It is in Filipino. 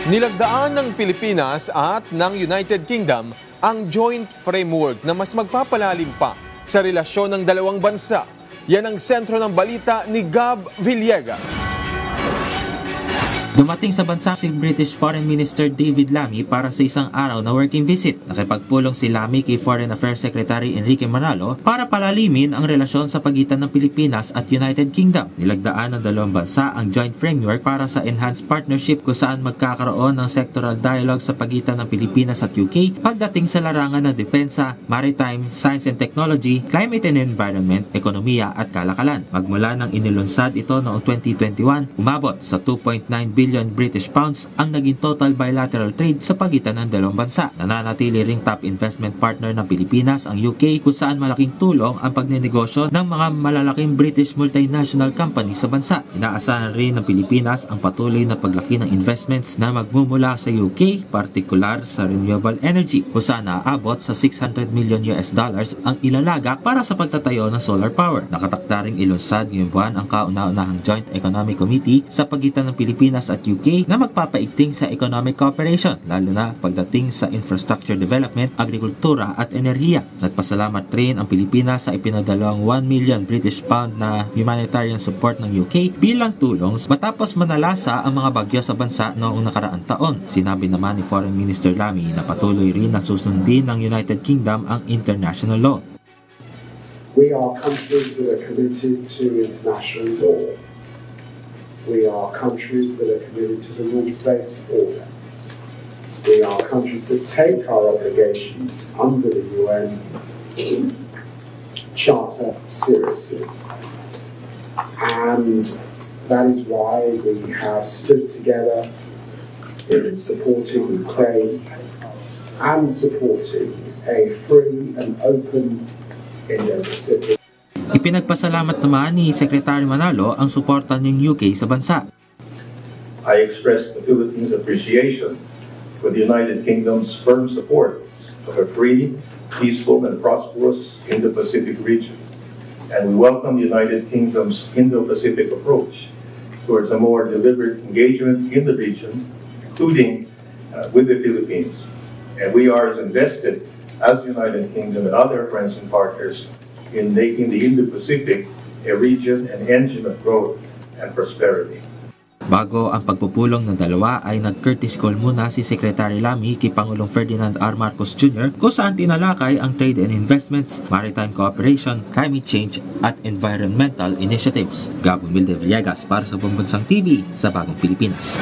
Nilagdaan ng Pilipinas at ng United Kingdom ang joint framework na mas magpapalalim pa sa relasyon ng dalawang bansa. Yan ang sentro ng balita ni Gab Villegas. Dumating sa bansa si British Foreign Minister David Lammy para sa isang araw na working visit. Nakipagpulong si Lammy kay Foreign Affairs Secretary Enrique Manalo para palalimin ang relasyon sa pagitan ng Pilipinas at United Kingdom. Nilagdaan ng dalawang bansa ang joint framework para sa enhanced partnership kung saan magkakaroon ng sectoral dialogue sa pagitan ng Pilipinas at UK pagdating sa larangan ng depensa, maritime, science and technology, climate and environment, ekonomiya at kalakalan. Magmula nang inilunsad ito noong 2021, umabot sa 2.9 billion British pounds ang naging total bilateral trade sa pagitan ng dalawang bansa. Nananatili ring top investment partner ng Pilipinas ang UK kung saan malaking tulong ang pagnenegosyo ng mga malalaking British multinational company sa bansa. Inaasahan rin ng Pilipinas ang patuloy na paglaki ng investments na magmumula sa UK, partikular sa renewable energy, kung saan naaabot sa $600 million ang ilalagak para sa pagtatayo ng solar power. Nakatakda ring ilunsad ngayong buwan ang kauna-unahang Joint Economic Committee sa pagitan ng Pilipinas at UK na magpapaigting sa economic cooperation, lalo na pagdating sa infrastructure development, agrikultura at enerhiya. Nagpasalamat rin ang Pilipinas sa ipinadalawang 1 million British pound na humanitarian support ng UK bilang tulong matapos manalasa ang mga bagyo sa bansa noong nakaraang taon. Sinabi naman ni Foreign Minister Lammy na patuloy rin na susundin ng United Kingdom ang international law. We are countries that are committed to international law. We are countries that are committed to the rules-based order. We are countries that take our obligations under the UN Charter seriously. And that is why we have stood together in supporting Ukraine and supporting a free and open Indo-Pacific. Ipinagpasalamat naman ni Secretary Manalo ang suporta ng UK sa bansa. I express the Philippines' appreciation for the United Kingdom's firm support of a free, peaceful and prosperous Indo-Pacific region. And we welcome the United Kingdom's Indo-Pacific approach towards a more deliberate engagement in the region, including with the Philippines. And we are as invested as the United Kingdom and other friends and partners in making the Indo-Pacific a region and engine of growth and prosperity. Bago ang pagpupulong ng dalawa ay nag-courtesy call muna si Secretary Lammy kay Pangulong Ferdinand R. Marcos Jr. kung saan tinalakay ang trade and investments, maritime cooperation, climate change at environmental initiatives. Gab Villegas para sa Pambansang TV sa Bagong Pilipinas.